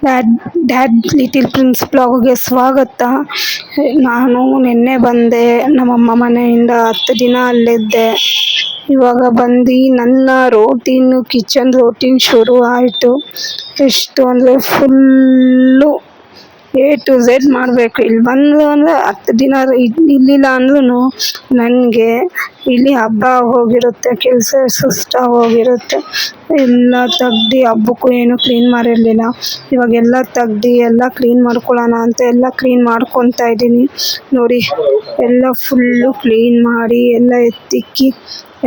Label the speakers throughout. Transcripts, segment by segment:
Speaker 1: Dad little prince ಬ್ಲಾಗ್ಗೆ ಸ್ವಾಗತ. ನಾನು ನಿನ್ನೆ ಬಂದೆ ನಮ್ಮಮ್ಮ ಮನೆಯಿಂದ, 10 ದಿನ ಅಲ್ಲಿದ್ದೆ. ಇವಾಗ ಬಂದು ನನ್ನ ಕಿಚನ್ ರೋಟೀನ್ ಶುರು ಆಯಿತು. ಎಷ್ಟು ಅಂದರೆ ಫುಲ್ಲು A to Z ಮಾಡಬೇಕು. ಇಲ್ಲಿ ಬಂದು ಅಂದರೆ 10 ದಿನ ಇರಲಿಲ್ಲ ಅಂದ್ರೂ ನನಗೆ ಇಲ್ಲಿ ಹಬ್ಬ ಹೋಗಿರುತ್ತೆ, ಕೆಲಸ ಸುಸ್ತಾಗೋಗಿರುತ್ತೆ. ಎಲ್ಲ ತೆಗ್ದು, ಹಬ್ಬಕ್ಕೂ ಏನು ಕ್ಲೀನ್ ಮಾಡಿರಲಿಲ್ಲ. ಇವಾಗೆಲ್ಲ ತೆಗ್ದು ಎಲ್ಲ ಕ್ಲೀನ್ ಮಾಡ್ಕೊಳ್ಳೋಣ ಅಂತ ಎಲ್ಲ ಕ್ಲೀನ್ ಮಾಡ್ಕೊತಾ ಇದ್ದೀನಿ. ನೋಡಿ, ಎಲ್ಲ ಫುಲ್ಲು ಕ್ಲೀನ್ ಮಾಡಿ ಎಲ್ಲ ಎತ್ತಿಕ್ಕಿ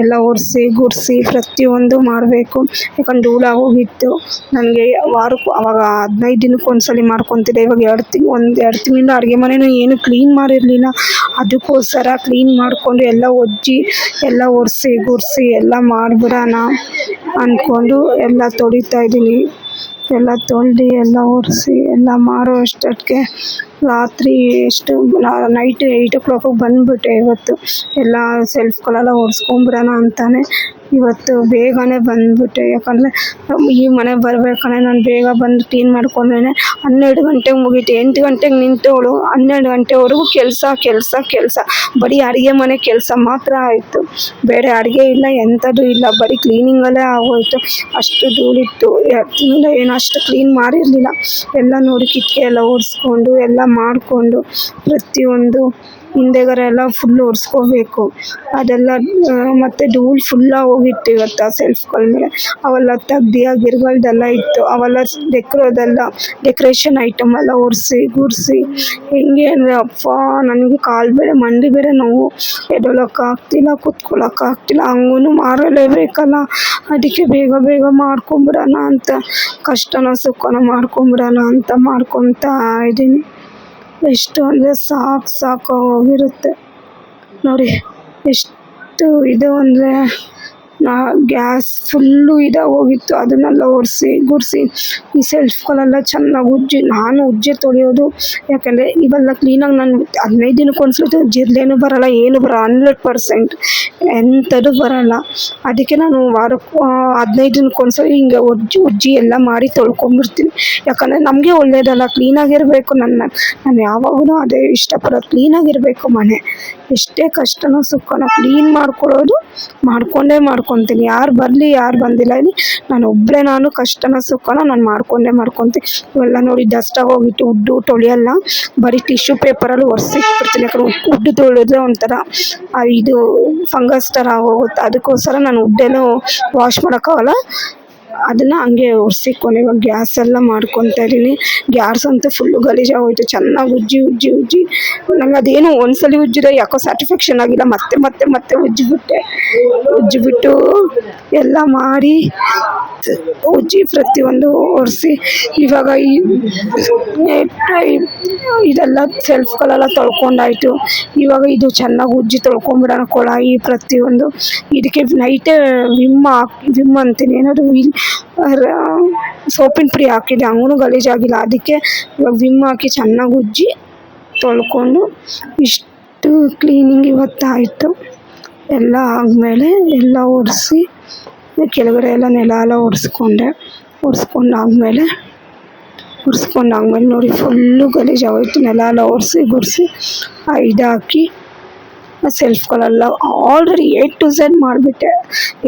Speaker 1: ಎಲ್ಲ ಒರೆಸಿ ಗುಡಿಸಿ ಪ್ರತಿಯೊಂದು ಮಾಡಬೇಕು. ಯಾಕಂದ್ರೆ ಧೂಳಾಗೋಗಿತ್ತು. ನನಗೆ ವಾರಕ್ಕೂ ಅವಾಗ 15 ದಿನಕ್ಕೆ ಒಂದ್ಸಲಿ ಮಾಡ್ಕೊತಿದ್ದೆ. ಇವಾಗ 2 ತಿಂಗಳಿಂದ ಅಡುಗೆ ಮನೆಯೂ ಏನು ಕ್ಲೀನ್ ಮಾಡಿರಲಿಲ್ಲ. ಅದಕ್ಕೋಸ್ಕರ ಕ್ಲೀನ್ ಮಾಡಿಕೊಂಡು ಎಲ್ಲ ಒಜ್ಜಿ ಎಲ್ಲ ಒರೆಸಿ ಗುಡಿಸಿ ಎಲ್ಲ ಮಾಡಿಬಿಡೋಣ ಅಂದ್ಕೊಂಡು ಎಲ್ಲ ತೊಳಿತಾ ಇದ್ದೀನಿ. ಎಲ್ಲ ತೊಳೆದು ಎಲ್ಲ ಒರೆಸಿ ಎಲ್ಲ ಮಾಡೋ ಅಷ್ಟೊತ್ತಿಗೆ ರಾತ್ರಿ ನೈಟ್ 8 o'clock ಬಂದುಬಿಟ್ಟೆ. ಇವತ್ತು ಎಲ್ಲ ಸೆಲ್ಫ್ಗಳೆಲ್ಲ ಒರೆಸ್ಕೊಂಬಿಡೋಣ ಅಂತಾನೆ ಇವತ್ತು ಬೇಗನೆ ಬಂದುಬಿಟ್ಟೆ. ಯಾಕಂದರೆ ಈ ಮನೆಗೆ ಬರಬೇಕಂದ್ರೆ ನಾನು ಬೇಗ ಬಂದು ಕ್ಲೀನ್ ಮಾಡ್ಕೊಂಡ್ರೆ 12 ಗಂಟೆಗೆ ಮುಗೀತು. 8 ಗಂಟೆಗೆ ನಿಂತವಳು 12 ಗಂಟೆವರೆಗೂ ಕೆಲಸ ಬರೀ ಅಡುಗೆ ಮನೆ ಕೆಲಸ ಮಾತ್ರ ಆಯಿತು. ಬೇರೆ ಅಡುಗೆ ಇಲ್ಲ, ಎಂಥದ್ದು ಇಲ್ಲ, ಬರೀ ಕ್ಲೀನಿಂಗಲ್ಲೇ ಆಗೋಯಿತು. ಅಷ್ಟು ಧೂಳಿತ್ತು. ಏನು ಅಷ್ಟು ಕ್ಲೀನ್ ಮಾಡಿರಲಿಲ್ಲ. ಎಲ್ಲ ನೋಡಿ ಕಿಟಕಿ ಎಲ್ಲ ಒರೆಸ್ಕೊಂಡು ಎಲ್ಲ ಮಾಡಿಕೊಂಡು ಪ್ರತಿಯೊಂದು ಹಿಂದೆಗಡೆ ಎಲ್ಲ ಫುಲ್ ಒರೆಸ್ಕೋಬೇಕು. ಅದೆಲ್ಲ ಮತ್ತು ಧೂಳು ಫುಲ್ಲಾಗಿ ಹೋಗಿತ್ತು ಇವತ್ತು ಆ ಸೆಲ್ಫ್ಗಳ ಮೇಲೆ. ಅವೆಲ್ಲ ತೆಗ್ದು ಆ ಗಿಡಗಳ್ದೆಲ್ಲ ಇತ್ತು, ಅವೆಲ್ಲ ಡೆಕೋರೇಷನ್ ಐಟಮ್ ಎಲ್ಲ ಒರೆಸಿ ಗುಡಿಸಿ ಹೆಂಗೆ ಅಂದರೆ ನನಗೆ ಕಾಲು ಬೇರೆ ಮಂಡಿ ಬೇರೆ ನೋವು, ಎದ್ದೇಳೋಕ್ಕಾಗ್ತಿಲ್ಲ, ಕೂತ್ಕೊಳ್ಳೋಕ್ಕಾಗ್ತಿಲ್ಲ. ಹಂಗೂ ಮಾಡಲೇಬೇಕಲ್ಲ, ಅದಕ್ಕೆ ಬೇಗ ಮಾಡ್ಕೊಂಬಿಡೋಣ ಅಂತ, ಕಷ್ಟನೋ ಸುಖನೋ ಮಾಡ್ಕೊಂಬಿಡೋಣ ಅಂತ ಮಾಡ್ಕೊತಾ ಇದ್ದೀನಿ. ಎಷ್ಟು ಅಂದರೆ ಸಾಕಾಗೋಗಿರುತ್ತೆ. ನೋಡಿ ಎಷ್ಟು ಇದು ಅಂದರೆ ಗ್ಯಾಸ್ ಫುಲ್ಲು ಇದಾಗೋಗಿತ್ತು. ಅದನ್ನೆಲ್ಲ ಒರೆಸಿ ಗುಡಿಸಿ ಈ ಸೆಲ್ಫ್ಗಳೆಲ್ಲ ಚೆನ್ನಾಗಿ ನಾನು ಉಜ್ಜಿ ತೊಳೆಯೋದು. ಯಾಕೆಂದರೆ ಇವೆಲ್ಲ ಕ್ಲೀನಾಗಿ ನಾನು 15 ದಿನಕ್ಕೆ ಒಂದ್ಸಲ ಜಿರಳೆನೂ ಬರೋಲ್ಲ, ಏನು ಬರೋಲ್ಲ, 100% ಎಂಥದ್ದು ಬರೋಲ್ಲ. ಅದಕ್ಕೆ ನಾನು ವಾರಕ್ಕೂ 15 ದಿನಕ್ಕೆ ಒಂದ್ಸಲ ಹಿಂಗೆ ಉಜ್ಜಿ ಎಲ್ಲ ಮಾಡಿ ತೊಳ್ಕೊಂಬಿಡ್ತೀನಿ. ಯಾಕಂದರೆ ನಮಗೆ ಒಳ್ಳೆಯದಲ್ಲ, ಕ್ಲೀನಾಗಿರಬೇಕು. ನಾನು ಯಾವಾಗಲೂ ಅದೇ ಇಷ್ಟಪಡೋದು, ಕ್ಲೀನಾಗಿರಬೇಕು ಮನೆ. ಎಷ್ಟೇ ಕಷ್ಟನೋ ಸುಖನೋ ಕ್ಲೀನ್ ಮಾಡ್ಕೊಳ್ಳೋದು ಮಾಡ್ಕೊತೀನಿ. ಯಾರು ಬರಲಿ ಯಾರು ಬಂದಿಲ್ಲ ಇಲ್ಲಿ ನಾನು ಕಷ್ಟನ ಸುಖನ ನಾನು ಮಾಡ್ಕೊತೀನಿ. ಇವೆಲ್ಲ ನೋಡಿ ಡಸ್ಟಾಗಿ ಹೋಗಿತ್ತು. ಉಡ್ಡು ತೊಳೆಯಲ್ಲ, ಬರೀ ಟಿಶ್ಯೂ ಪೇಪರಲ್ಲಿ ಒರೆಸಿಟ್ಬಿಡ್ತೀನಿ. ಯಾಕಂದ್ರೆ ಉಡ್ಡು ತೊಳೆದ್ರೆ ಒಂಥರ ಇದು ಫಂಗಸ್ ಥರ ಹೋಗುತ್ತೆ. ಅದಕ್ಕೋಸ್ಕರ ನಾನು ಉಡ್ಡೆಲ್ಲ ವಾಶ್ ಮಾಡೋಕ್ಕಾಗಲ್ಲ, ಅದನ್ನು ಹಂಗೆ ಒರೆಸಿಕೊಂಡು ಇವಾಗ ಗ್ಯಾಸ್ ಎಲ್ಲ ಮಾಡ್ಕೊತಾ ಇದ್ದೀನಿ. ಗ್ಯಾಸ್ ಅಂತೂ ಫುಲ್ಲು ಗಲೀಜಾಗೋಯ್ತು. ಚೆನ್ನಾಗಿ ಉಜ್ಜಿ ನಂಗೆ ಅದೇನು ಒಂದ್ಸಲಿ ಉಜ್ಜಿದ್ರೆ ಯಾಕೋ ಸ್ಯಾಟಿಸ್ಫ್ಯಾಕ್ಷನ್ ಆಗಿಲ್ಲ. ಮತ್ತೆ ಉಜ್ಜಿಬಿಟ್ಟು ಎಲ್ಲ ಮಾಡಿ ಉಜ್ಜಿ ಪ್ರತಿಯೊಂದು ಒರೆಸಿ ಇವಾಗ ಇದೆಲ್ಲ ಸೆಲ್ಫ್ಗಳೆಲ್ಲ ತೊಳ್ಕೊಂಡಾಯಿತು. ಇವಾಗ ಇದು ಚೆನ್ನಾಗಿ ಉಜ್ಜಿ ತೊಳ್ಕೊಂಬಿಡೋಣ, ಕೊಳಾಯಿ ಪ್ರತಿಯೊಂದು. ಇದಕ್ಕೆ ನೈಟೇ ವಿಮ್ ಅಂತೀನಿ, ಏನಾದರೂ ಸೋಪಿನ ಪುಡಿ ಹಾಕಿದೆ, ಹಂಗೂ ಗಲೀಜಾಗಿಲ್ಲ. ಅದಕ್ಕೆ ಇವಾಗ ವಿಮ್ ಹಾಕಿ ಚೆನ್ನಾಗಿ ಉಜ್ಜಿ ತೊಳ್ಕೊಂಡು ಇಷ್ಟು ಕ್ಲೀನಿಂಗ್ ಇವತ್ತಾಯಿತು. ಎಲ್ಲ ಆದಮೇಲೆ ಎಲ್ಲ ಒರೆಸಿ ಕೆಳಗಡೆ ಎಲ್ಲ ನೆಲ ಎಲ್ಲ ಒರೆಸ್ಕೊಂಡಾದ್ಮೇಲೆ ನೋಡಿ ಫುಲ್ಲು ಗಲೀಜಾಗೋಯ್ತು. ನೆಲ ಎಲ್ಲ ಒರೆಸಿ ಗುಡಿಸಿ ಇದಾಕಿ ಸೆಲ್ಫ್ಗಳೆಲ್ಲ ಆಲ್ರೆಡಿ A to Z ಮಾಡಿಬಿಟ್ಟೆ.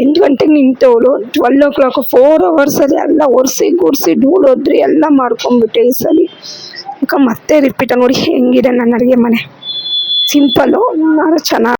Speaker 1: 8 ಗಂಟೆಗೆ ನಿಂತವಳು 12 o'clock 4 ಅವರ್ಸಲ್ಲಿ ಎಲ್ಲ ಒರೆಸಿ ಗುಡಿಸಿ ಧೂಳೋದ್ರಿ ಎಲ್ಲ ಮಾಡ್ಕೊಂಡ್ಬಿಟ್ಟೆ ಈ ಸಲ. ಮತ್ತೆ ರಿಪೀಟ ನೋಡಿ ಹೆಂಗಿದೆ ನನ್ನ ಅಡುಗೆ ಮನೆ. ಸಿಂಪಲ್ಲು, ಚೆನ್ನಾಗಿ